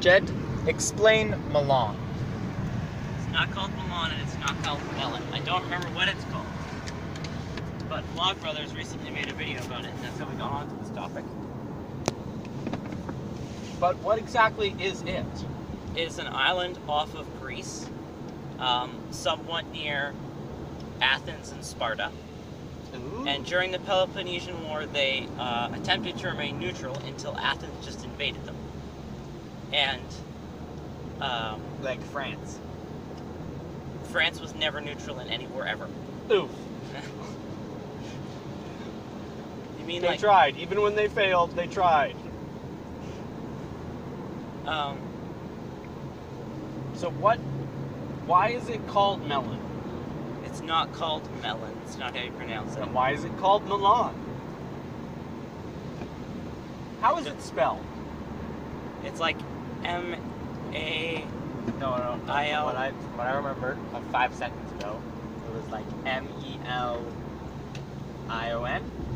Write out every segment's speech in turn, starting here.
Jed, explain Milan. It's not called Milan and it's not called Melon. I don't remember what it's called. But Vlogbrothers recently made a video about it, and that's how we got onto this topic. But what exactly is it? It is an island off of Greece, somewhat near Athens and Sparta. Ooh. And during the Peloponnesian War, they attempted to remain neutral until Athens just invaded them. And Like France. France was never neutral in any war ever. Oof. You mean They like tried. Even when they failed, they tried. So why is it called melon? It's not called melon. It's not how you pronounce it. And why is it called Milan? How is it spelled? It's like M-A... No. I-L. What I remember of 5 seconds ago, it was like Melion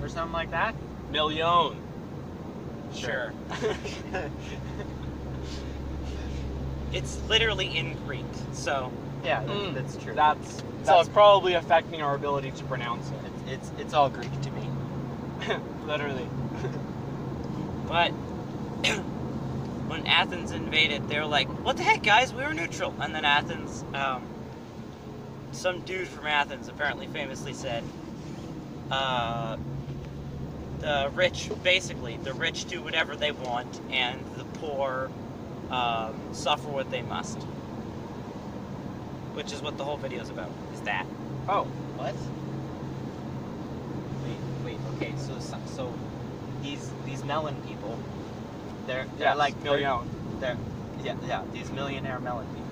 or something like that. Million. Sure. It's literally in Greek, so... Yeah, that's true. That's So- probably affecting our ability to pronounce it. It's all Greek to me. Literally. But when Athens invaded, they were like, what the heck, guys? We were neutral. And then Athens, some dude from Athens apparently famously said, the rich do whatever they want, and the poor suffer what they must. Which is what the whole video is about, is that. Oh, What? Wait. Okay. So these melon people, they're yes, like million. They're these millionaire melon people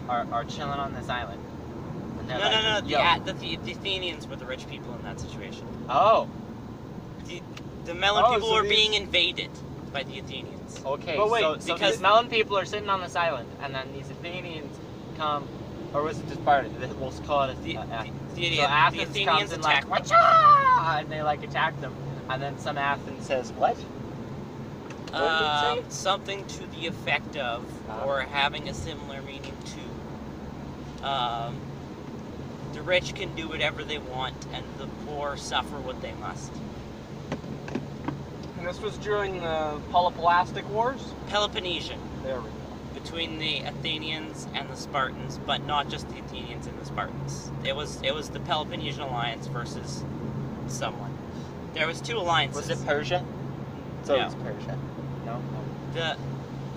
are chilling on this island. And they're No. Yo. The Athenians were the rich people in that situation. Oh. The melon Oh, people so were these- being invaded by the Athenians. Okay. But wait, so because- these melon people are sitting on this island, and then these Athenians come, or was it just Sparta? We'll call it The so Athenians Athens comes and like, attacked "Whatcha!" and they like attack them, and then some Athens says, "What?" What did it say? Something to the effect of, or having a similar meaning to, the rich can do whatever they want, and the poor suffer what they must. And this was during the Peloponnesian Wars? Peloponnesian, There we go. between the Athenians and the Spartans, but not just the Athenians and the Spartans. It was the Peloponnesian alliance versus someone. There was two alliances. Was it Persia? So No. it's Persia. No.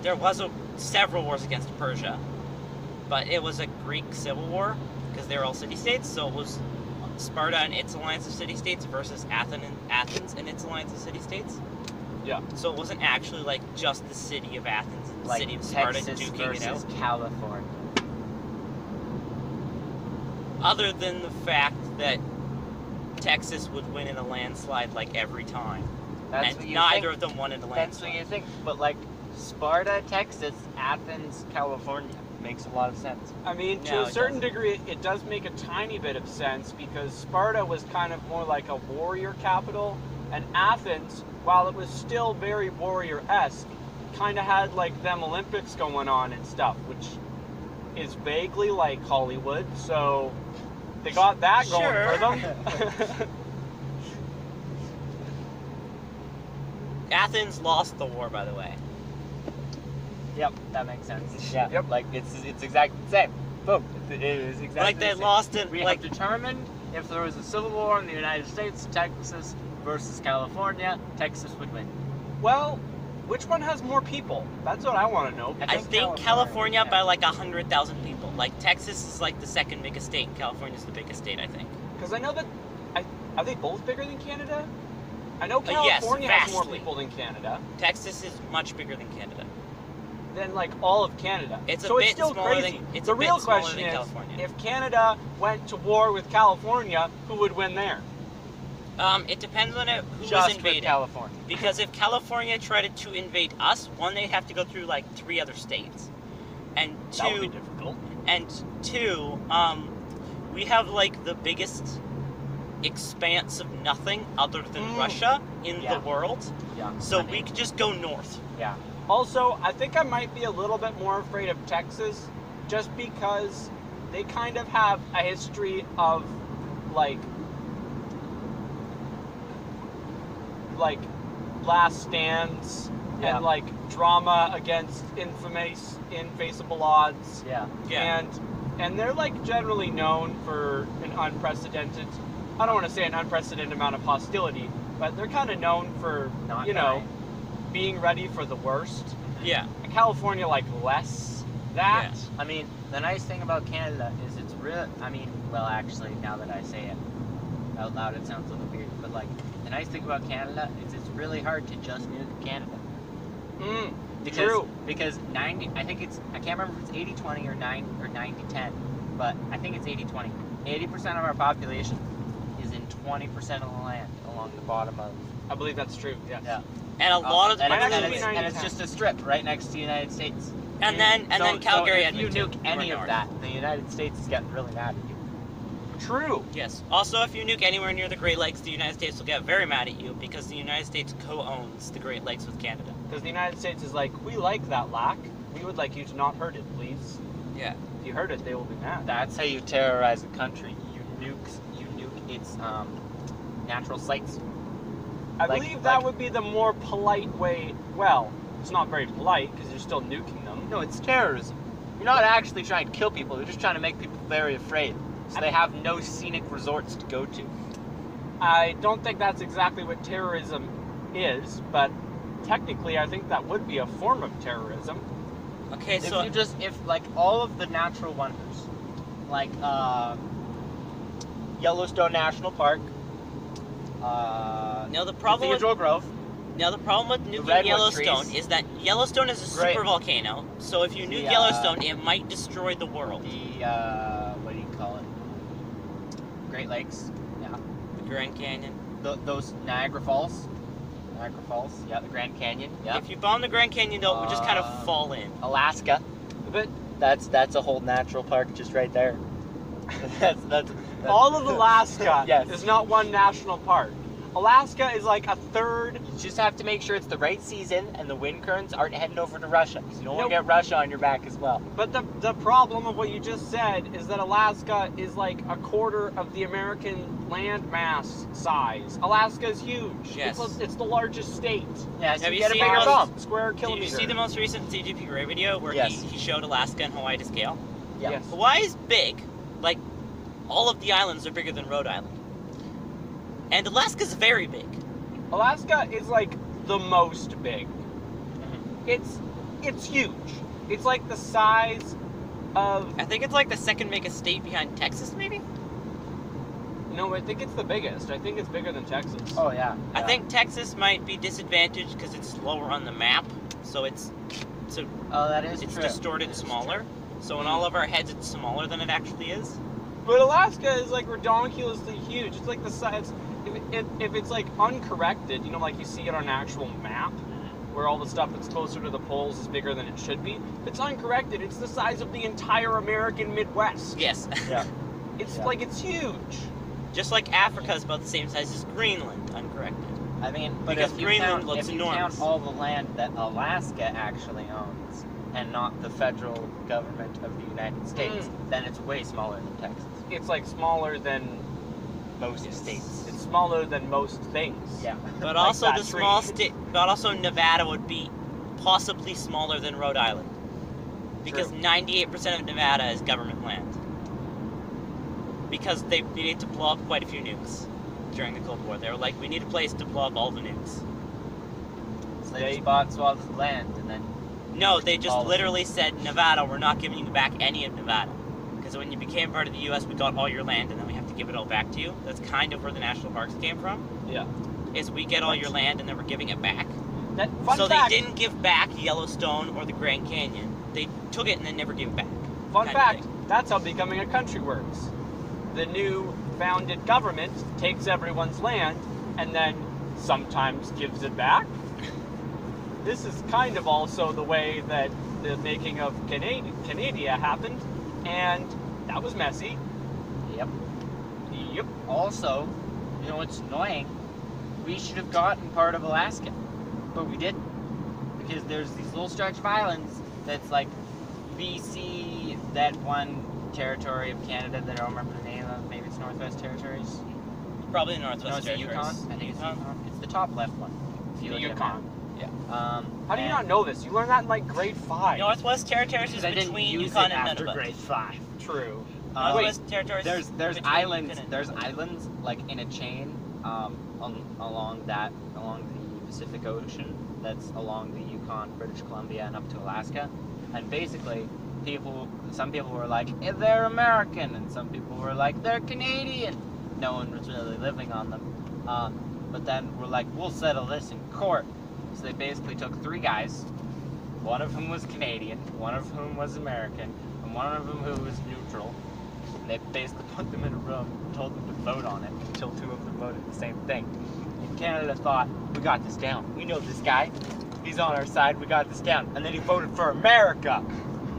There was several wars against Persia, but it was a Greek civil war because they were all city-states. So it was Sparta and its alliance of city-states versus Athens and its alliance of city-states. Yeah. So it wasn't actually like just the city of Athens and the Like city of Sparta Texas duking it versus out. California. Other than the fact that Texas would win in a landslide like every time, That's and what you neither think. of them won in a That's landslide. what you think. But like Sparta, Texas, Athens, California makes a lot of sense. I mean, No, to a it certain doesn't. degree, it does make a tiny bit of sense because Sparta was kind of more like a warrior capital, and Athens, while it was still very warrior-esque, kind of had like them Olympics going on and stuff, which is vaguely like Hollywood, so they got that going for them. Athens lost the war, by the way. Yep, that makes sense. Yeah. Yep. Like it's exactly the same. Boom. It is exactly Like they the same. lost it. We Like have determined if there was a civil war in the United States, Texas versus California, Texas would win. Well, which one has more people? That's what I want to know. I think California yeah. by like 100,000 people. Like Texas is like the second biggest state, and California is the biggest state, I think. Because I know that, are they both bigger than Canada? I know Yes, California has more vastly. people than Canada. Texas is much bigger than Canada. Than like all of Canada. It's a so bit it's still smaller crazy. than- it's the a bit real smaller question than is, California. if Canada went to war with California, who would win there? It depends on who was Just with invading. California. Because if California tried to invade us, one, they'd have to go through like 3 other states, and That would be two, difficult. we have like the biggest expanse of nothing other than Russia in Yeah. the world. Yeah. So I mean, we could just go north. Yeah. Also, I think I might be a little bit more afraid of Texas, just because they kind of have a history of like last stands Yeah. and like drama against infaceable odds. Yeah. Yeah. And they're like generally known for an unprecedented, I don't want to say an unprecedented amount of hostility, but they're kind of known for, Not you know, dying. being ready for the worst. Yeah. And California, like, less that. Yeah. I mean, the nice thing about Canada is it's real. I mean, well, actually, now that I say it out loud, it sounds a little weird. But like, the nice thing about Canada is it's really hard to just nuke Canada. True. Because 90, I think it's, I can't remember if it's 80-20 or 90-10, but I think it's 80-20. 80% of our population is in 20% of the land along the bottom of. I believe that's true, yes. Yeah. And a lot of the and, might it's, and, actually it's, be and it's 90-10. just a strip right next to the United States. and then Calgary, so if you Edmonton. nuke any we're of north. that, the United States is getting really mad at you. True. Yes. Also, if you nuke anywhere near the Great Lakes, the United States will get very mad at you because the United States co-owns the Great Lakes with Canada. Because the United States is like, we like that lac. We would like you to not hurt it, please. Yeah. If you hurt it, they will be mad. That's how you terrorize a country. You nuke its natural sites. I like- believe that like- would be the more polite way. Well, it's not very polite because you're still nuking them. No, it's terrorism. You're not actually trying to kill people. You're just trying to make people very afraid, so they have no scenic resorts to go to. I don't think that's exactly what terrorism is, but technically, I think that would be a form of terrorism. Okay, so If like all of the natural wonders, like Yellowstone National Park, now the problem with Cathedral Grove. Now the problem with nuking redwood Yellowstone trees. is that Yellowstone is a Right. super volcano. So if you nuke The, Yellowstone, it might destroy the world. The what do you call it? Great Lakes. Yeah. The Grand Canyon. Those Niagara Falls. Niagara Falls. Yeah. The Grand Canyon. Yeah. If you bomb the Grand Canyon, though, it would just kind of fall in. Alaska. But That's a whole natural park just right there. that's all of Alaska Yes. is not one national park. Alaska is like a third. You just have to make sure it's the right season and the wind currents aren't heading over to Russia, because you don't want to Nope. get Russia on your back as well. But the problem of what you just said is that Alaska is like a quarter of the American landmass size. Alaska is huge. Yes. It's the largest state. Yeah, so Have you you get a seen bigger those- bomb. Square Did kilometer. you see the most recent CGP Ray video where Yes. he showed Alaska and Hawaii to scale? Yeah. Yes. Hawaii is big. Like, all of the islands are bigger than Rhode Island. And Alaska's very big. Alaska is like the most big. Mm-hmm. It's huge. It's like the size of. I think it's like the second biggest state behind Texas, maybe? No, I think it's the biggest. I think it's bigger than Texas. Oh yeah. I yeah. think Texas might be disadvantaged because it's lower on the map, so it's Oh, that is it's true. distorted That is smaller. So in all of our heads, it's smaller than it actually is. But Alaska is like ridiculously huge. It's like the size. If it's like uncorrected, you know, like you see it on an actual map, where all the stuff that's closer to the poles is bigger than it should be. If it's uncorrected, it's the size of the entire American Midwest. Yes. Yeah. It's Yeah. like it's huge. Just like Africa is about the same size as Greenland, uncorrected. I mean, but Because if you Greenland count, looks if you enormous. count all the land that Alaska actually owns, and not the federal government of the United States, then it's way smaller than Texas. It's like smaller than Most states. It's smaller than most things. Yeah. But Like also that the tree. small state, but also Nevada would be possibly smaller than Rhode Island. Because True. 98% of Nevada is government land. Because they needed to blow up quite a few nukes during the Cold War. They were like, we need a place to blow up all the nukes. So they just bought swaths of land, and then No, they just All of literally said, Nevada, we're not giving you back any of Nevada. Because when you became part of the U.S., we got all your land, and then we have to give it all back to you. That's kind of where the national parks came from. Yeah. Is we get all your land, and then we're giving it back. Fun So fact, they didn't give back Yellowstone or the Grand Canyon. They took it and then never gave it back. Fun kind of fact, thing. that's how becoming a country works. The new founded government takes everyone's land and then sometimes gives it back. This is kind of also the way that the making of Canada happened, and that was messy. Yep. Yep. Also, you know what's annoying? We should have gotten part of Alaska, but we didn't. because there's these little stretch of islands that's like BC, that one territory of Canada that I don't remember the name of. Maybe it's Northwest Territories. Probably the Northwest No, it's the Territories. Yukon. I think it's the Yukon. It's the top left one. If you The look at a Yukon. map. Yeah. How do you not know this? You learned that in like grade 5. Northwest Territories is Because I didn't between use Yukon it and after Nunavut. grade 5. True. Northwest Territories. There's between islands. Yukon and There's Nunavut. islands like in a chain along the Pacific Ocean. That's along the Yukon, British Columbia, and up to Alaska. And basically, some people were like, they're American, and some people were like, they're Canadian. No one was really living on them. But then we're like, we'll settle this in court. So they basically took 3 guys. One of whom was Canadian, one of whom was American, and one of them who was neutral. And they basically put them in a room and told them to vote on it until 2 of them voted the same thing. And Canada thought, we got this down. We know this guy. He's on our side. We got this down. And then he voted for America.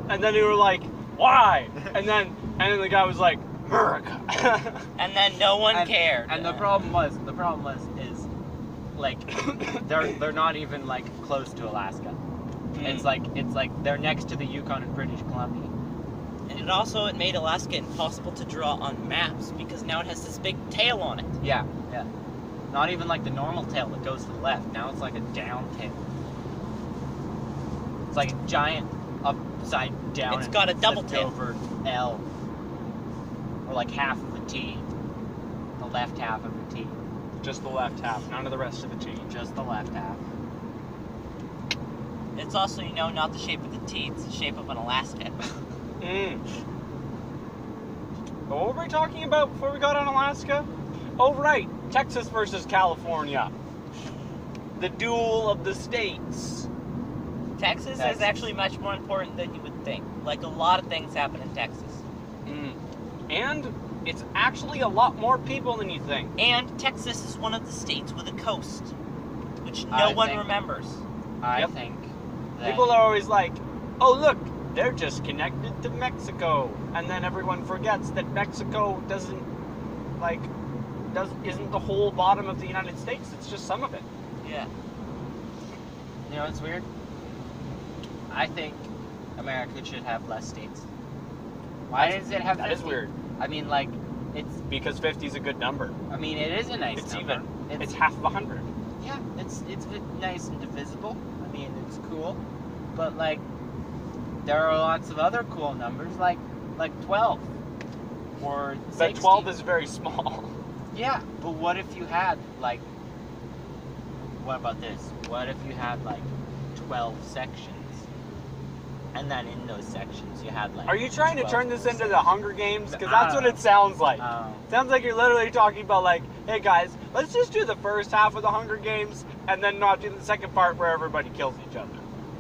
And then they were like, why? And then the guy was like, America. And then no one cared. And the problem was like they're not even like close to Alaska. It's like they're next to the Yukon and British Columbia. And it made Alaska impossible to draw on maps because now it has this big tail on it. Yeah. Not even like the normal tail that goes to the left. Now it's like a down tail. It's like a giant upside down. It's got a double flipped tail. over L. Or like half of a T. The left half of a T. Just the left half, none of the rest of the T. Just the left half. It's also, not the shape of the T, it's the shape of an Alaska. What were we talking about before we got on Alaska? Oh, right. Texas versus California. The duel of the states. Texas is actually much more important than you would think. Like, a lot of things happen in Texas. And it's actually a lot more people than you think. And Texas is one of the states with a coast, which no I one think- remembers. I Yep. think that People are always like, oh, look, they're just connected to Mexico. And then everyone forgets that Mexico isn't the whole bottom of the United States. It's just some of it. Yeah. You know what's weird? I think America should have less states. Why does it have 50? That is weird. I mean, like, it's. Because 50 is a good number. I mean, it is a nice It's number. even. It's half of 100. Yeah, it's nice and divisible. I mean, it's cool, but like, there are lots of other cool numbers, like 12 or 60. But 12 is very small. Yeah, but what if you had like? What about this? What if you had like 12 sections? And then in those sections you had like. Are you trying to 12 turn this into the Hunger Games? Because I that's don't what it sounds like. know. Sounds like you're literally talking about like, hey guys, let's just do the first half of the Hunger Games and then not do the second part where everybody kills each other.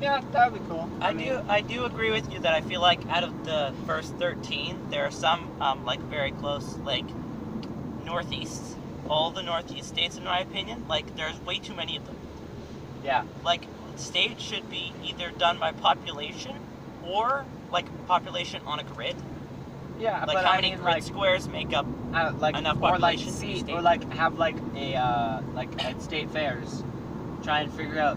Yeah, that would be cool. I do agree with you that I feel like out of the first 13, there are some like very close, like northeast, all the northeast states in my opinion. Like there's way too many of them. Yeah. Like states should be either done by population or like population on a grid. Yeah, Like but how I many mean, grid like, squares make up like enough or like population to be a see, state. or like have like a like at state fairs, try and figure out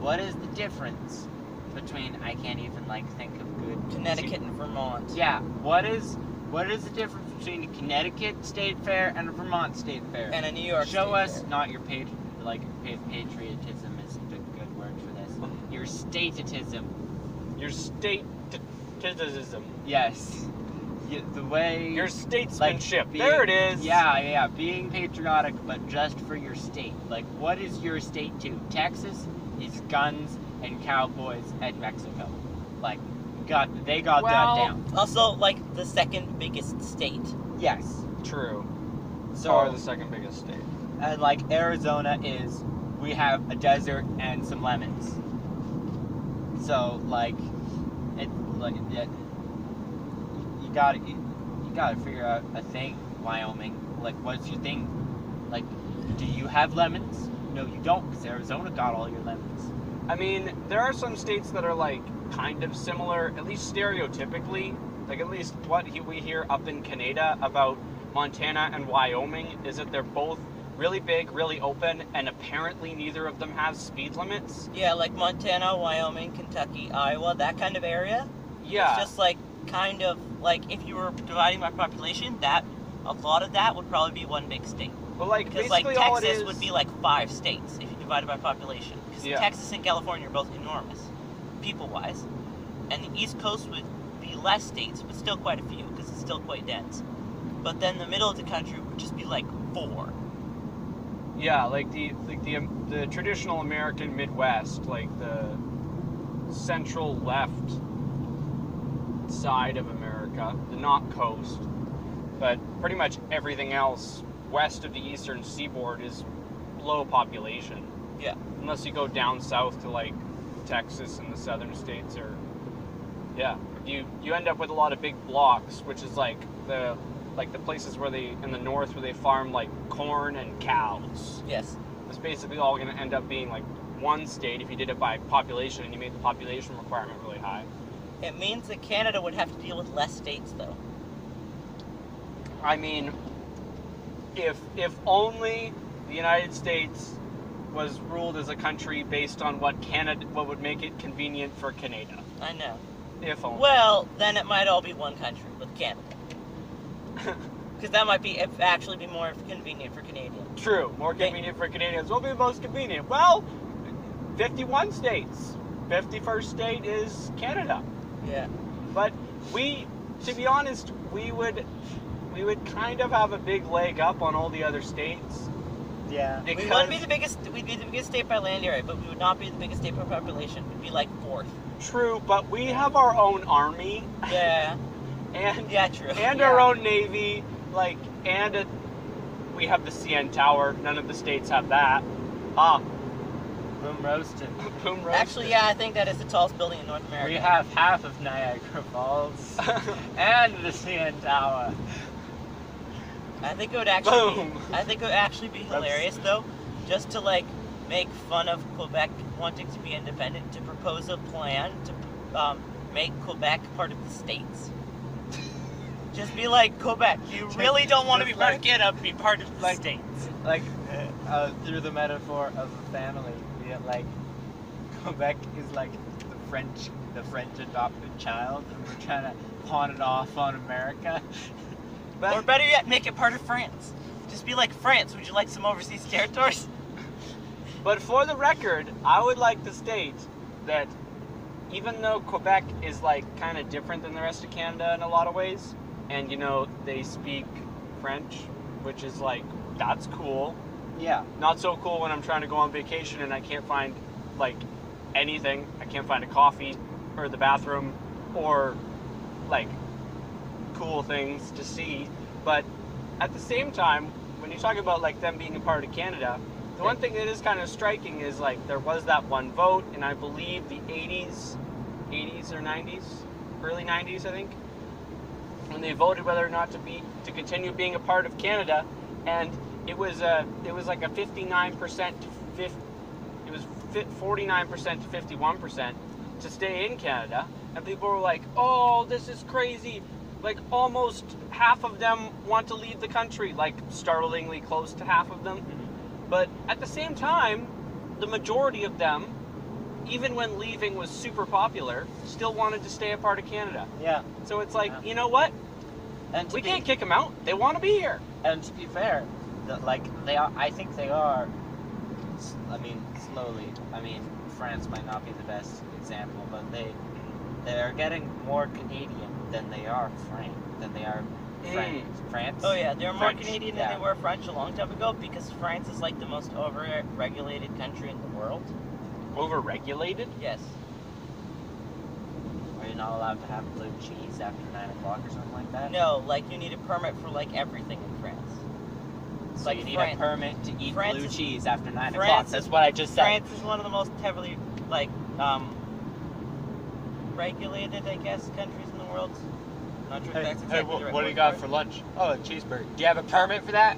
what is the difference between I can't even like think of good Connecticut and Vermont. Yeah, what is the difference between a Connecticut State Fair and a Vermont State Fair? And a New York Show State us Fair. not your patriotism isn't a good word for this. Your statetism. Your statism. Yes. The way Your statesmanship. being- There it is. Yeah, being patriotic, but just for your state. Like, what is your state to? Texas is guns and cowboys and Mexico. Like, they got that down. Also, like the second biggest state. Yes. True. So, Or the second biggest state. and like Arizona is, we have a desert and some lemons. So like, you gotta figure out a thing. Wyoming, like, what's your thing? Like, do you have lemons? No, you don't, because Arizona got all your lemons. I mean, there are some states that are like kind of similar, at least stereotypically. Like at least what we hear up in Canada about Montana and Wyoming is that they're both really big, really open, and apparently neither of them has speed limits. Yeah, like Montana, Wyoming, Kentucky, Iowa, that kind of area. Yeah. It's just like kind of like if you were dividing by population, that a lot of that would probably be one big state. But like Because basically like all it Texas is would be like 5 states if you divided by population. Because Yeah. Texas and California are both enormous, people-wise, and the East Coast would be less states, but still quite a few because it's still quite dense. But then the middle of the country would just be like 4. Yeah, like the traditional American Midwest, like the central left side of America, the not coast, but pretty much everything else west of the eastern seaboard is low population. Yeah. Unless you go down south to like Texas and the southern states, or yeah, you end up with a lot of big blocks, which is like the places where they in the north where they farm like corn and cows. Yes. It's basically all going to end up being like one state if you did it by population and you made the population requirement really high. It means that Canada would have to deal with less states, though. I mean, if only the United States was ruled as a country based on what would make it convenient for Canada. I know. If only. Well, then it might all be one country with Canada. Because that might actually be more convenient for Canadians. True, more convenient for Canadians. What will be the most convenient? Well, 51 states. 51st state is Canada. Yeah. But to be honest, we would kind of have a big leg up on all the other states. Yeah. We wouldn't be the biggest. We'd be the biggest state by land area, but we would not be the biggest state by population. We'd be like 4th. True, but we have our own army. Yeah. And Yeah, true. And Yeah. our own navy, we have the CN Tower. None of the states have that. Boom roasted. Boom roasted. Actually, yeah, I think that is the tallest building in North America. We have half of Niagara Falls and the CN Tower. I think it would actually. Boom. I think it would actually be hilarious though, just to like make fun of Quebec wanting to be independent, to propose a plan to make Quebec part of the states. Just be like, Quebec, you really don't want to be part of Canada, be part of the states. Like, through the metaphor of a family, like, Quebec is like the French adopted child, and we're trying to pawn it off on America. But, Or better yet, make it part of France. Just be like, France, would you like some overseas territories? But for the record, I would like to state that even though Quebec is like kind of different than the rest of Canada in a lot of ways, and they speak French, which is like, that's cool. yeah. Not so cool when I'm trying to go on vacation and I can't find like anything. I can't find a coffee or the bathroom or like cool things to see. But at the same time, when you talk about like them being a part of Canada, the one thing that is kind of striking is like there was that one vote in I believe the 80s or 90s, early 90s I think, when they voted whether or not to continue being a part of Canada, and it was like a 59% to 49% to 51% to stay in Canada, and people were like, "Oh, this is crazy." Like almost half of them want to leave the country, like startlingly close to half of them. But at the same time, the majority of them, even when leaving was super popular, still wanted to stay a part of Canada. Yeah. So it's like, Yeah. you know what? And We can't kick them out. They want to be here. And to be fair, they are. I think they are. I mean, slowly. I mean, France might not be the best example, but they are getting more Canadian than they are French. France. Oh yeah, they're more French, Canadian yeah. than they were French a long time ago, because France is like the most over-regulated country in the world. Overregulated? Yes. Are you not allowed to have blue cheese after 9 o'clock or something like that? No, like you need a permit for like everything in France. So Like you need Fran- a permit to eat France blue is- cheese after 9 o'clock. France That's is- what I just said. France is one of the most heavily like regulated, I guess, countries in the world. Not sure if that's exactly the right word for it. for lunch? Oh, a cheeseburger. Do you have a permit for that?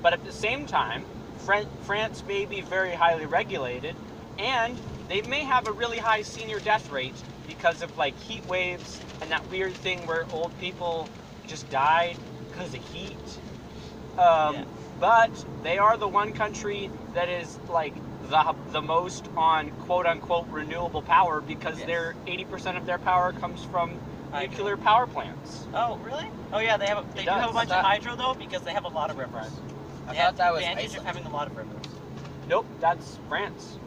But at the same time, France may be very highly regulated, and they may have a really high senior death rate because of like heat waves and that weird thing where old people just died because of heat. Yeah. but they are the one country that is like the most on quote unquote renewable power because Yes. their 80% of their power comes from Hydro. nuclear power plants. Oh, really? Oh, yeah, they do have a bunch of hydro, though, because they have a lot of rivers. I They thought have that the was advantage Iceland. of having a lot of rivers. Nope, that's France.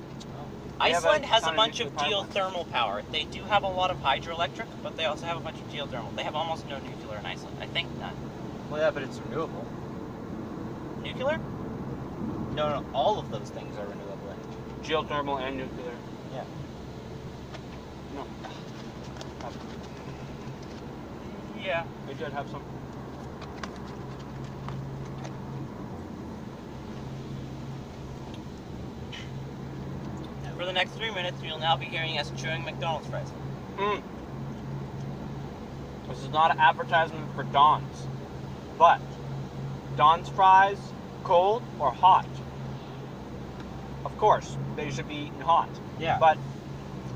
They have Iceland a has a ton of bunch of nuclear power geothermal power. They do have a lot of hydroelectric, but they also have a bunch of geothermal. They have almost no nuclear in Iceland. I think none. Well, yeah, but it's renewable. Nuclear? No, all of those things are renewable energy. geothermal and nuclear. Yeah. No, Yeah. they did have some. For the next 3 minutes, you'll now be hearing us chewing McDonald's fries. Mm. This is not an advertisement for Don's, but Don's fries, cold or hot? Of course, they should be eaten hot. Yeah. But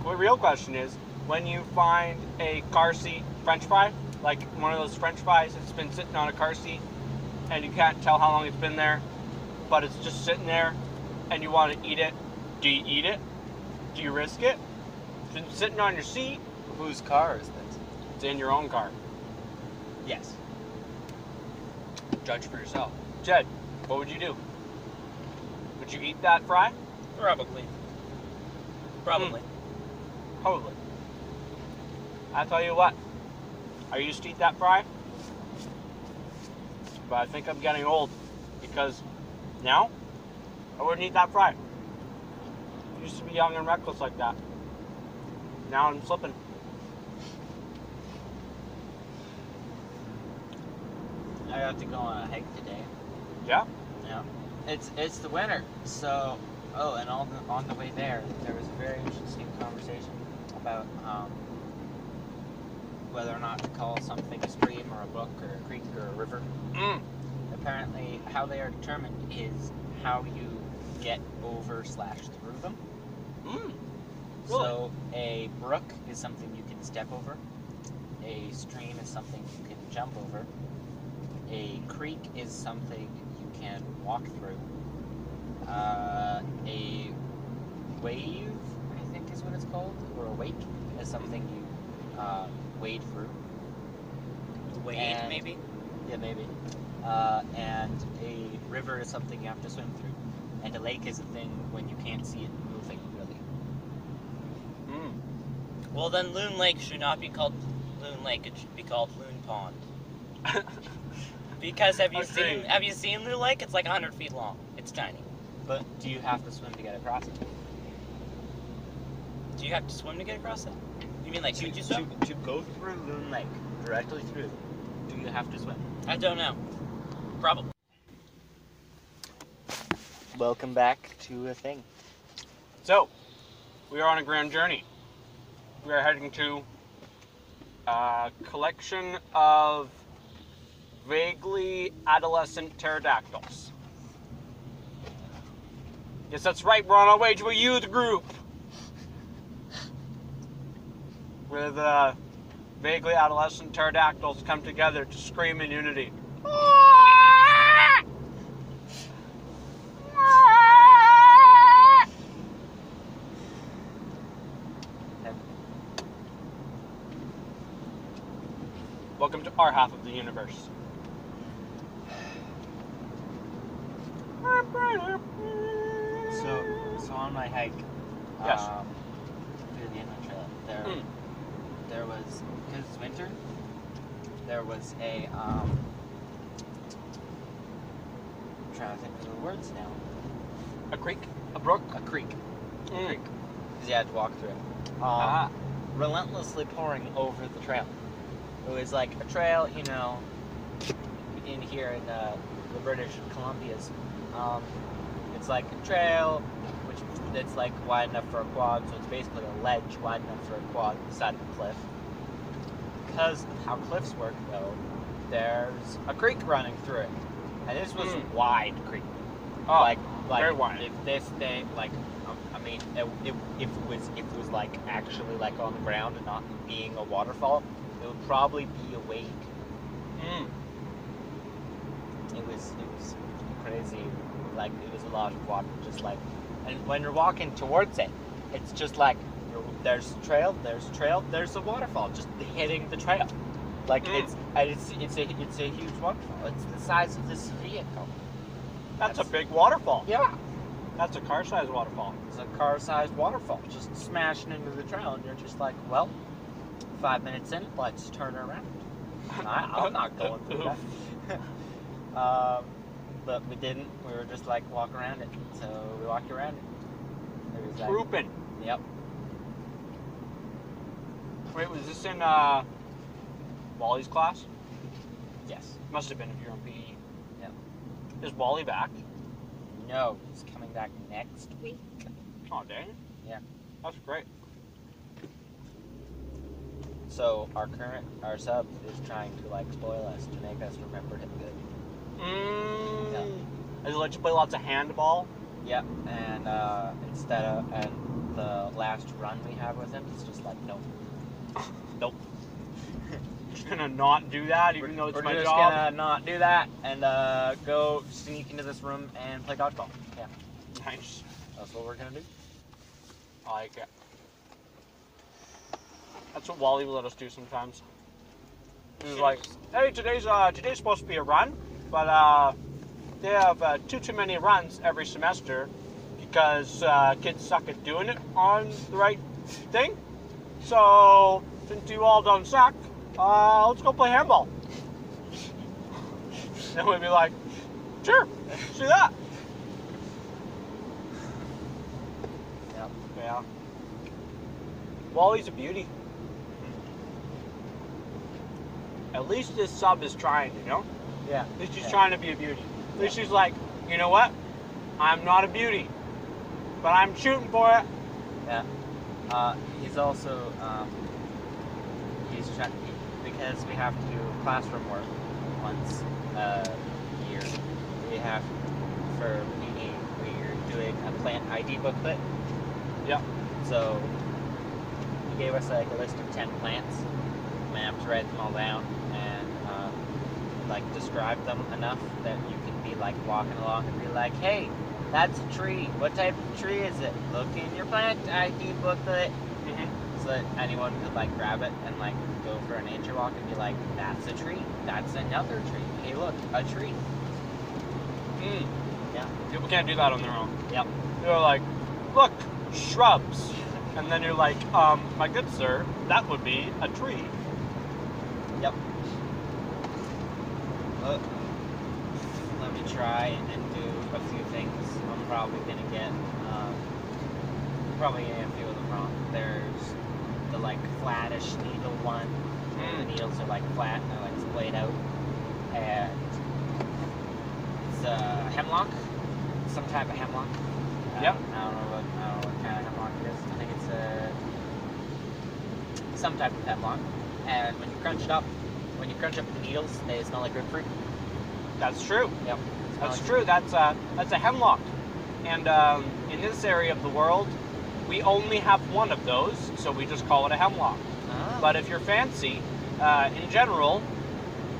the real question is, when you find a car seat French fry, like one of those French fries that's been sitting on a car seat, and you can't tell how long it's been there, but it's just sitting there, and you want to eat it, do you eat it? Do you risk it? It's been sitting on your seat. Whose car is this? It's in your own car. Yes. Judge for yourself. Jed, what would you do? Would you eat that fry? Probably. Probably. Probably. I tell you what, I used to eat that fry, but I think I'm getting old because now I wouldn't eat that fry. I used to be young and reckless like that. Now I'm slipping. I have to go on a hike today. Yeah? Yeah. It's the winter, so and on the way there was a very interesting conversation about whether or not to call something a stream or a brook or a creek or a river. Apparently, how they are determined is how you get over / through them. Really? So a brook is something you can step over. A stream is something you can jump over. A creek is something you can walk through. A wave, I think is what it's called, or a wake is something you wade through. Wade, And- maybe? Yeah, maybe. And a river is something you have to swim through. And a lake is a thing when you can't see it moving, really. Well, then Loon Lake should not be called Loon Lake. It should be called Loon Pond. Because have you seen Loon Lake? It's like 100 feet long. It's tiny. But do you have to swim to get across it? Do you have to swim to get across it? You mean like could you swim? To go through Loon Lake, directly through, do you have to swim? I don't know. Probably. Welcome back to a thing. So, we are on a grand journey. We are heading to a collection of vaguely adolescent pterodactyls. Yes, that's right, we're on our way to a youth group. Where the vaguely adolescent pterodactyls come together to scream in unity. Welcome to our half of the universe. So on my hike, Yes. through the inland trail, there was, because it's winter, there was a I'm trying to think of the words now. A creek? A brook? A creek. Mm. Creek. Because you had to walk through it. Relentlessly pouring over the trail. It was like a trail, you know, in here in the British Columbias. It's like a trail, which it's like wide enough for a quad, so it's basically a ledge wide enough for a quad on the side of a cliff. Because of how cliffs work, though, there's a creek running through it, and this was a wide creek. Oh, like very wide. If this thing, like, I mean, if it was like actually like on the ground and not being a waterfall, it would probably be a wake. It was crazy. Like it was a lot of water, just like, and when you're walking towards it, it's just like there's trail, there's a waterfall just hitting the trail. Like it's a huge waterfall. It's the size of this vehicle. That's a big waterfall. Yeah. That's a car-sized waterfall. It's a car-sized waterfall just smashing into the trail, and you're just like, well, 5 minutes in, let's turn around. I'm not going through that. But we didn't. We were just like walk around it. So we walked around it. It was like, Trooping. yep. Wait, was this in Wally's class? Yes. Must have been if you're on PE. Yep. Is Wally back? No, he's coming back next week. Oh, dang. Yeah. That's great. So our sub is trying to like spoil us to make us remember him good. Yeah. Does he let you play lots of handball? Yep. And and the last run we have with him, it's just like nope. Nope. Just gonna not do that, even though it's We're my just job. gonna not do that and go sneak into this room and play dodgeball. Yeah. Nice. That's what we're gonna do. I like it. That's what Wally will let us do sometimes. He's like, hey, today's supposed to be a run, but they have too many runs every semester because kids suck at doing it on the right thing. So since you all don't suck, let's go play handball. Then we'd be like, sure, let's do that. Yep. Yeah. Wally's a beauty. At least this sub is trying, you know? Yeah. At least she's trying to be a beauty. At least she's like, you know what? I'm not a beauty, but I'm shooting for it. Yeah. He's also because we have to do classroom work once a year. We have for PE we're doing a plant ID booklet. Yeah. So he gave us like a list of 10 plants. We have to write them all down and like describe them enough that you can be like walking along and be like, hey, that's a tree. What type of tree is it? Look in your plant ID booklet. So that anyone could like grab it and like go for a nature walk and be like, that's a tree. That's another tree. Hey, look, a tree. Yeah. People can't do that on their own. Yep. They're like, look, shrubs. And then you're like, my good sir, that would be a tree. Yep. Let me try and do a few things. I'm probably gonna get a few of them wrong. There's the like flattish needle one. The needles are like flat and they're like splayed out. And it's hemlock. Some type of hemlock. Yep. I don't know what kind of hemlock it is. I think it's some type of hemlock. And when you crunch up the needles, they smell like grapefruit. That's true. Yep. That's true. That's a hemlock. And in this area of the world, we only have one of those, so we just call it a hemlock. Ah. But if you're fancy, in general,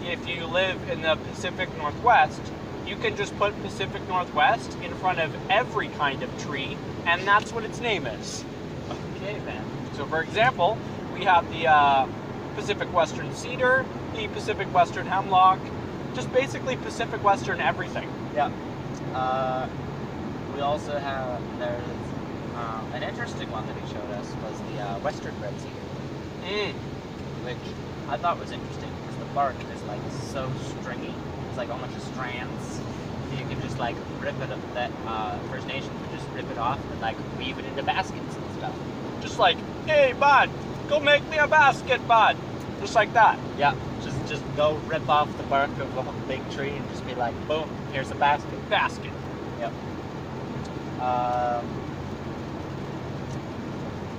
if you live in the Pacific Northwest, you can just put Pacific Northwest in front of every kind of tree, and that's what its name is. Okay, man. So, for example, we have the Pacific Western cedar, the Pacific Western hemlock, just basically Pacific Western everything. Yeah. We also have, there's an interesting one that he showed us was the Western red cedar. Which I thought was interesting because the bark is like so stringy. It's like a bunch of strands. So you can just like rip it up, that First Nations would just rip it off and like weave it into baskets and stuff. Just like, hey, bud, go make me a basket, bud. Just like that. Yeah, just go rip off the bark of a big tree and just be like, boom, here's a basket. Basket. Yep.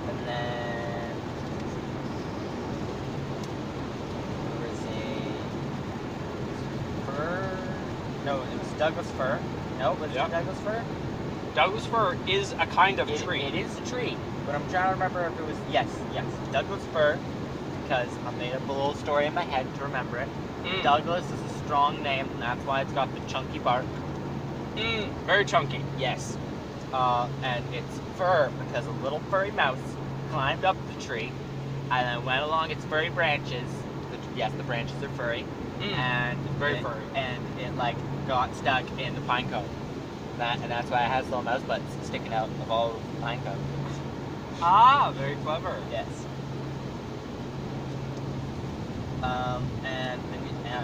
And then there was a fir. No, it was Douglas fir. No, was it Douglas fir? Douglas fir is a kind of tree. It is a tree, but I'm trying to remember if it was yes, Douglas fir, because I made up a little story in my head to remember it. Douglas is a strong name, and that's why it's got the chunky bark. Very chunky. Yes. And it's fur because a little furry mouse climbed up the tree and then went along its furry branches. Yes, the branches are furry. And Very furry. And it like got stuck in the pine cone. And that's why it has little mouse butts sticking out of all of the pine cones. Ah, very clever. Yes. And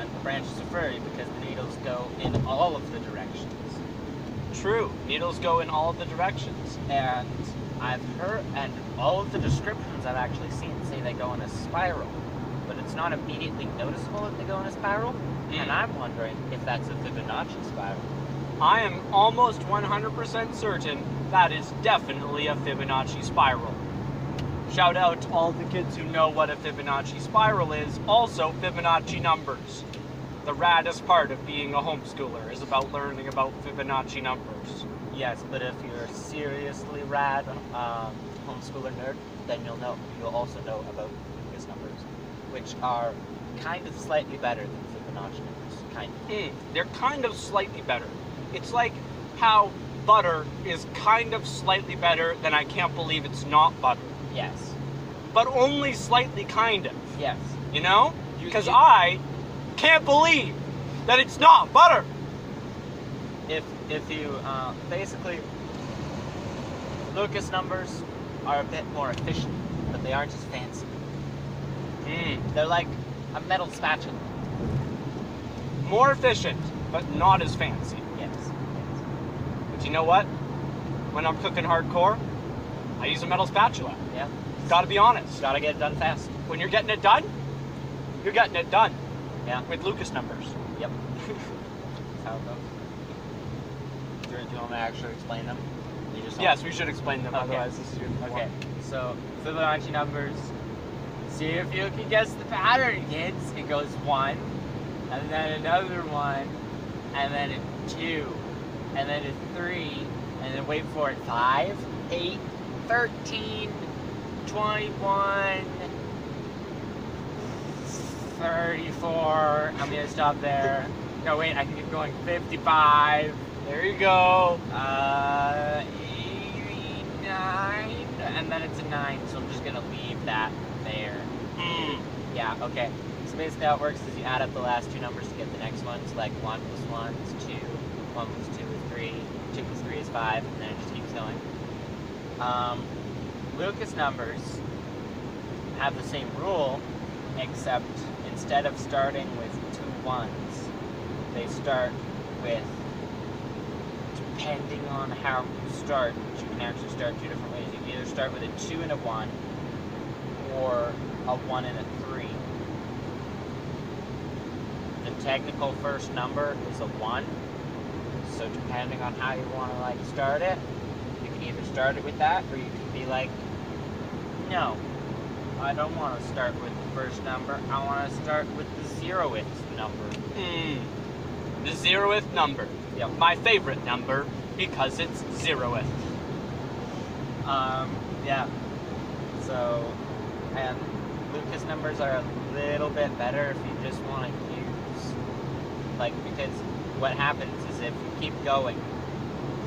the branches are furry because the needles go in all of the directions. True. Needles go in all of the directions. And I've heard, and all of the descriptions I've actually seen say they go in a spiral, but it's not immediately noticeable that they go in a spiral. And I'm wondering if that's a Fibonacci spiral. I am almost 100% certain that is definitely a Fibonacci spiral. Shout out to all the kids who know what a Fibonacci spiral is. Also, Fibonacci numbers. The raddest part of being a homeschooler is about learning about Fibonacci numbers. Yes, but if you're a seriously rad homeschooler nerd, then you'll also know about Lucas numbers, which are kind of slightly better than Fibonacci numbers. Kind of. They're kind of slightly better. It's like how butter is kind of slightly better than I can't believe it's not butter. Yes. But only slightly kind of. Yes. You know? Because I can't believe that it's not butter. If you basically, Lucas numbers are a bit more efficient, but they aren't as fancy. They're like a metal spatula. More efficient, but not as fancy. Yes. But you know what? When I'm cooking hardcore, I use a metal spatula. Yeah. Gotta be honest. Gotta get it done fast. When you're getting it done, you're getting it done. Yeah. With Lucas numbers. Yep. That's how it goes. Do you want me to actually explain them? Yes, we should explain them, Okay. otherwise this is your Okay. So Fibonacci numbers. See if you can guess the pattern, kids. It goes 1, and then another 1, and then a 2, and then a 3, and then wait for it, 5, 8, 13, 21, 34. I'm gonna stop there. No, wait, I can keep going. 55. There you go. 89, and then it's a 9, so I'm just gonna leave that there. Yeah, okay. So basically how it works is you add up the last two numbers to get the next one. So like 1 plus 1 is 2, 1 plus 2 is 3, 2 plus 3 is 5, and then it just keeps going. Lucas numbers have the same rule, except instead of starting with 2 1s, they start with, depending on how you start, you can actually start two different ways. You can either start with a 2 and a 1, or a 1 and a 3. The technical first number is a 1, so depending on how you want to start it, you can either start it with that, or you can be like, no, I don't want to start with the first number, I want to start with the 0th number. The 0th number. Yep. My favorite number, because it's 0th. Yeah. So, and Lucas numbers are a little bit better if you just want to use, because what happens is if you keep going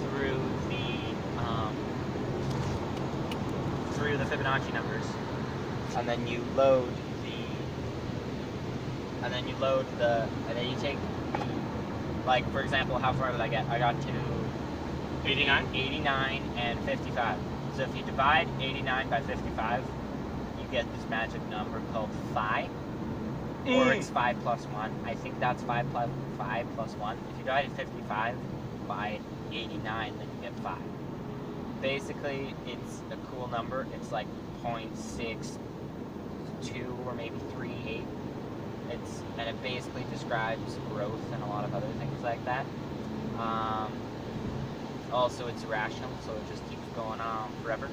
through the Fibonacci numbers, and then you load and then you take the, for example, how far did I get? I got to 89? 89 and 55. So if you divide 89 by 55, you get this magic number called phi, or it's 5 plus 1. I think that's 5 plus 1. If you divide 55 by 89, then you get 5. Basically, it's a cool number. It's like 0.62 or maybe 38. And it basically describes growth and a lot of other things like that. Also, it's irrational, so it just keeps going on forever.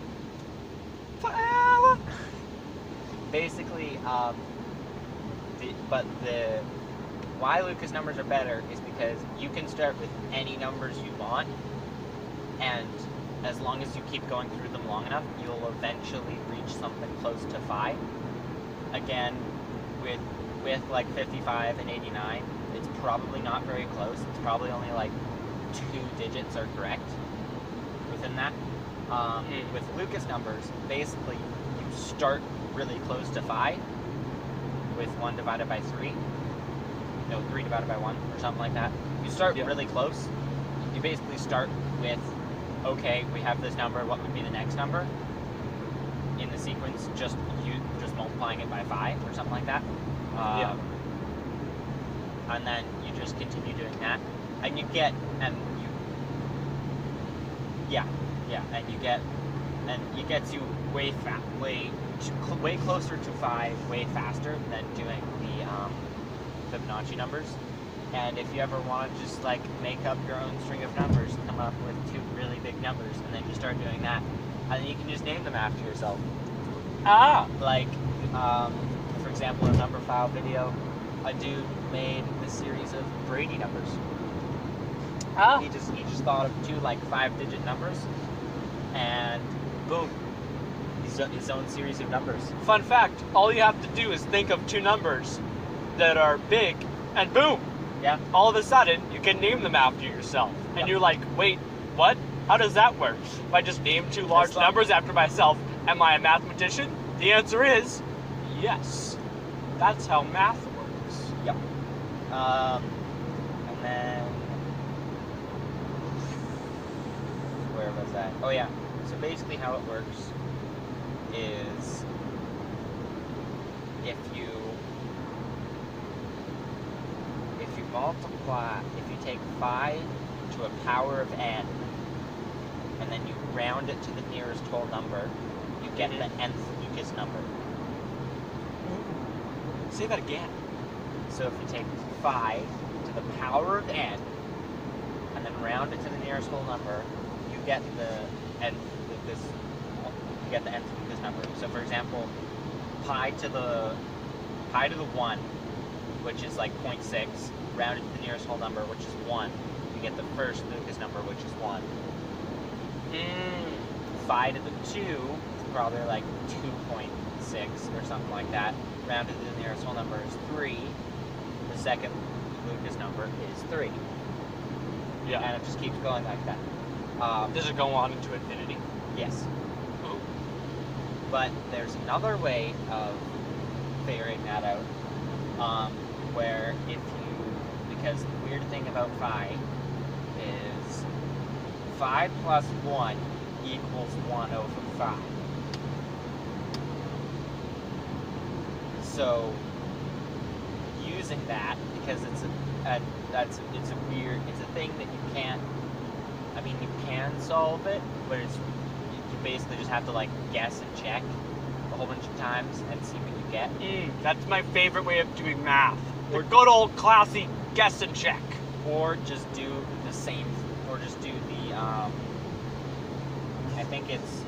Basically, why Lucas numbers are better is because you can start with any numbers you want, and as long as you keep going through them long enough, you'll eventually reach something close to phi. Again, with 55 and 89, it's probably not very close. It's probably only 2 digits are correct within that. With Lucas numbers, basically you start really close to 5 with 1 divided by 3. No, 3 divided by 1 or something like that. You start really close. You basically start with, okay, we have this number, what would be the next number in the sequence? Just multiplying it by 5 or something like that. And then you just continue doing that, and you get, and you get to way closer to 5 way faster than doing the Fibonacci numbers. And if you ever want to just like make up your own string of numbers, come up with 2 really big numbers, and then you start doing that, and then you can just name them after yourself. Like, for example, in a number file video, a dude made this series of Brady numbers. He just thought of 2 like 5-digit numbers, and boom, his own series of numbers. Fun fact: all you have to do is think of 2 numbers that are big, and boom. Yeah. All of a sudden, you can name them after yourself, and you're like, wait, what? How does that work? If I just name 2 large numbers after myself, am I a mathematician? The answer is yes. That's how math works. Yep. And then where was that? Oh yeah. So basically, how it works is if you multiply, if you take 5 to a power of n, and then you round it to the nearest whole number, you get the nth Lucas number. Say that again. So if you take 5 to the power of n, and then round it to the nearest whole number, you get the nth Lucas. You get the nth Lucas number. So for example, pi to the 1, which is like 0.6, rounded to the nearest whole number, which is 1. You get the first Lucas number, which is 1. Pi to the 2 is probably like 2.6 or something like that. Rounded to the nearest whole number is 3. The second Lucas number is 3. Yeah. And it just keeps going like that. Does it go on into infinity? Yes. Ooh. But there's another way of figuring that out, where if you, because the weird thing about phi is 5 plus 1 equals 1 over 5. So using that, because it's a thing that you can't, I mean, you can solve it, but you basically just have to like guess and check a whole bunch of times and see what you get. That's my favorite way of doing math. Or good old classy guess and check. Or just do the same, or just do the, I think it's,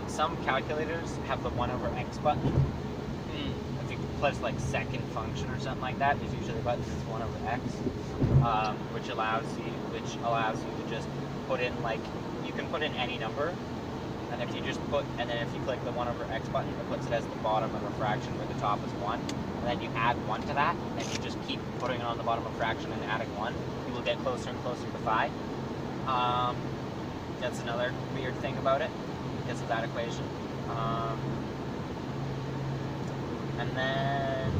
some calculators have the 1 over x button. If you press like second function or something like that, there's usually a button that's 1 over x, which allows you to just put in, like, you can put in any number, and if you just and then if you click the 1 over x button, it puts it as the bottom of a fraction where the top is 1, and then you add 1 to that, and you just keep putting it on the bottom of a fraction and adding 1, you will get closer and closer to phi. That's another weird thing about it, because of that equation. And then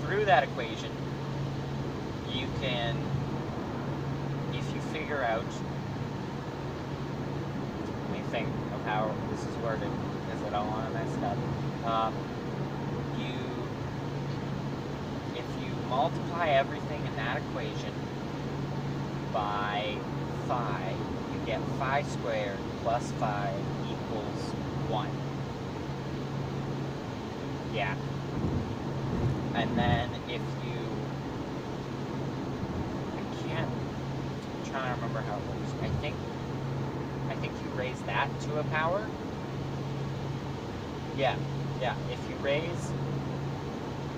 through that equation, you can, if you figure out, let me think of how this is worded, because I don't want to mess it up. If you multiply everything in that equation by phi, you get phi squared plus phi equals 1. Yeah. And then if you, I'm trying to remember how it works. I think you raise that to a power. Yeah. If you raise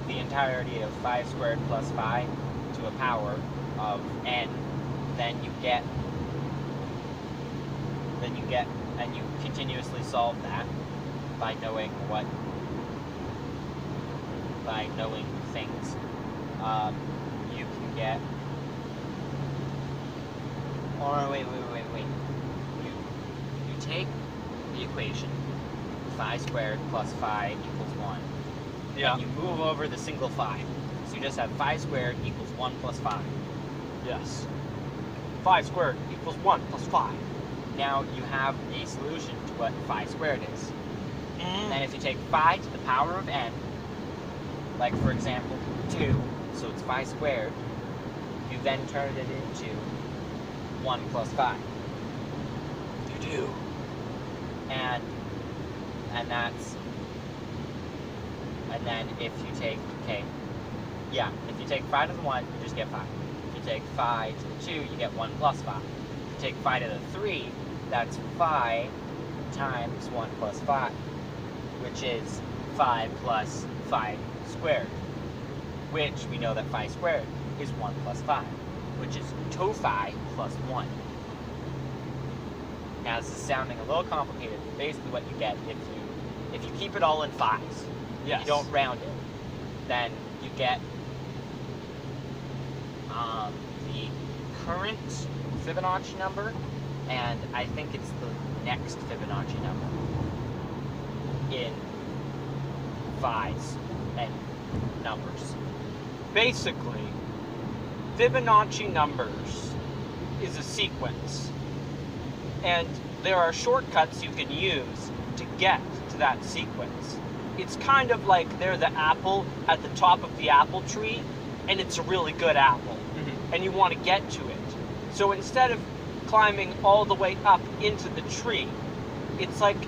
the entirety of phi squared plus phi to a power of n, then you get, and you continuously solve that by knowing things, you can get Or wait. You take the equation, phi squared plus phi equals 1. Yeah. And you move over the single phi. So you just have phi squared equals 1 plus phi. Yes. Phi squared equals 1 plus phi. Now you have a solution to what phi squared is. Mm. And if you take phi to the power of n, like for example 2, so it's phi squared, you then turn it into 1 plus phi. You do. And then if you take, if you take phi to the 1, you just get phi. If you take phi to the 2, you get 1 plus phi. If you take phi to the 3, that's phi times 1 plus phi, which is phi plus phi squared, which we know that phi squared is 1 plus phi, which is 2 phi plus 1. Now this is sounding a little complicated, but basically what you get if you keep it all in phi's, Yes. you don't round it, then you get the current Fibonacci number, and I think it's the next Fibonacci number in phi's and numbers. Basically, Fibonacci numbers is a sequence. And there are shortcuts you can use to get to that sequence. It's kind of like they're the apple at the top of the apple tree, and it's a really good apple, and you want to get to it. So instead of climbing all the way up into the tree, it's like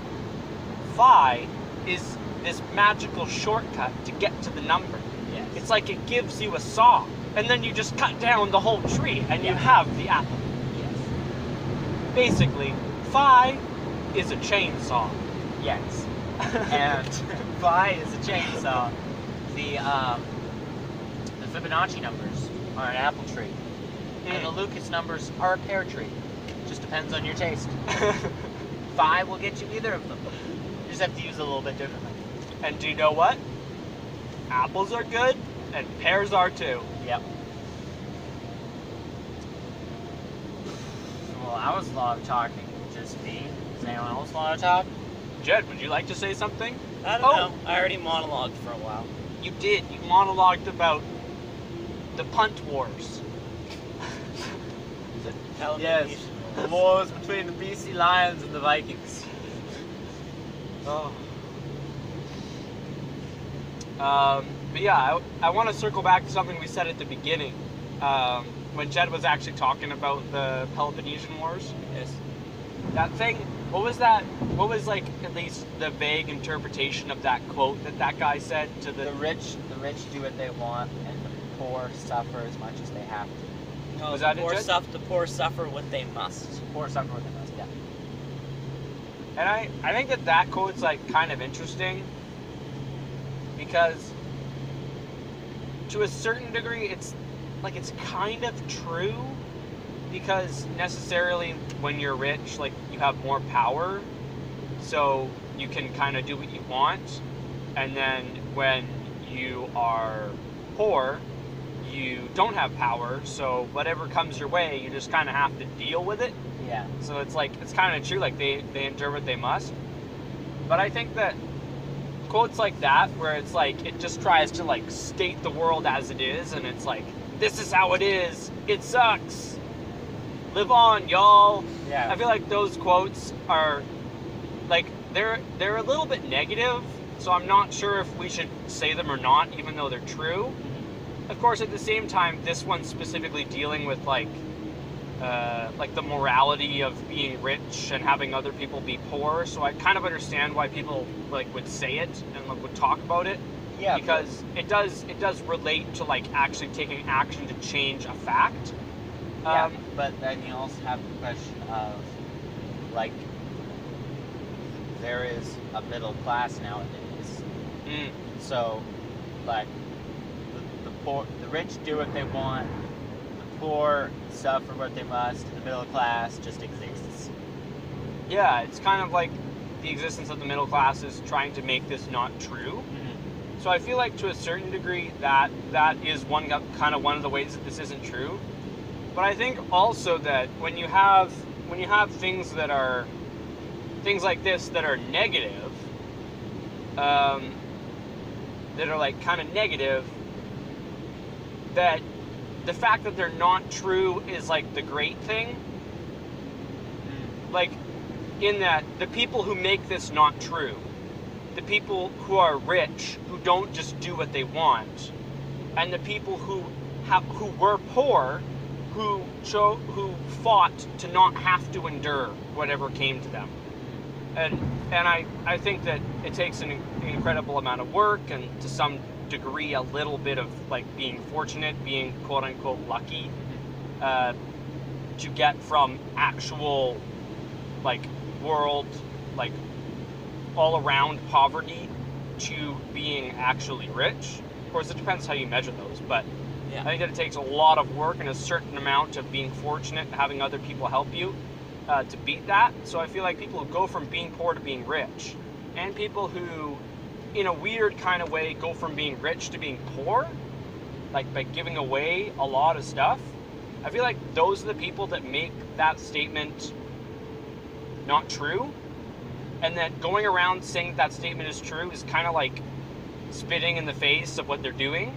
phi is this magical shortcut to get to the number. Yes. It's like it gives you a saw, and then you just cut down the whole tree, and you have the apple. Yes. Basically, phi is a chainsaw. Yes. And phi is a chainsaw. The Fibonacci numbers are an apple tree, and the Lucas numbers are a pear tree. Just depends on your taste. Phi will get you either of them. You just have to use it a little bit differently. And do you know what? Apples are good, and pears are too. Yep. Well, I was a lot of talking. Just me. Does anyone else want to talk? Jed, would you like to say something? I don't know. I already monologued for a while. You did. You monologued about the punt wars. Yes. The wars between the BC Lions and the Vikings. Oh. But yeah, I want to circle back to something we said at the beginning. When Jed was actually talking about the Peloponnesian Wars. Yes. That thing, what was that? What was, like, at least the vague interpretation of that quote that guy said to the... The rich do what they want, and the poor suffer as much as they have to. No, Was the that it, poor Jed? the poor suffer what they must. The poor suffer what they must, yeah. And I think that quote's, like, kind of interesting. Because, to a certain degree, it's kind of true. Because necessarily when you're rich, like, you have more power, so you can kind of do what you want. And then when you are poor, you don't have power, so whatever comes your way, you just kind of have to deal with it. Yeah. So it's like, it's kind of true, like, they endure what they must. But I think that quotes like that, where it's like, it just tries to, like, state the world as it is, and it's like, this is how it is, it sucks. Live on, y'all. Yeah. I feel like those quotes are, like, they're a little bit negative, so I'm not sure if we should say them or not, even though they're true. Of course, at the same time, this one's specifically dealing with, like the morality of being rich and having other people be poor, so I kind of understand why people, like, would say it and, like, would talk about it. Yeah. Because it does relate to, like, actually taking action to change a fact. Yeah, but then you also have the question of, like, there is a middle class nowadays. So, like, the rich do what they want, the poor suffer what they must, and the middle class just exists. Yeah, it's kind of like the existence of the middle class is trying to make this not true. So I feel like to a certain degree that is one of the ways that this isn't true. But I think also that when you have things like this that are negative, that are like kind of negative, that the fact that they're not true is like the great thing. Like, in that the people who make this not true, the people who are rich, who don't just do what they want, and the people who were poor, who fought to not have to endure whatever came to them. And I think that it takes an incredible amount of work, and to some degree a little bit of like being fortunate, being quote unquote lucky, to get from actual like world, like all around poverty, to being actually rich. Of course, it depends how you measure those, but Yeah. I think that it takes a lot of work and a certain amount of being fortunate and having other people help you to beat that. So I feel like people who go from being poor to being rich, and people who, in a weird kind of way, go from being rich to being poor, like by giving away a lot of stuff, I feel like those are the people that make that statement not true. And that going around saying that statement is true is kind of like spitting in the face of what they're doing.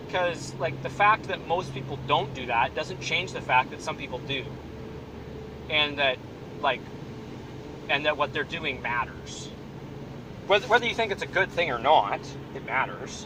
Because, like, the fact that most people don't do that doesn't change the fact that some people do. And that, like, and that what they're doing matters. Whether you think it's a good thing or not, it matters.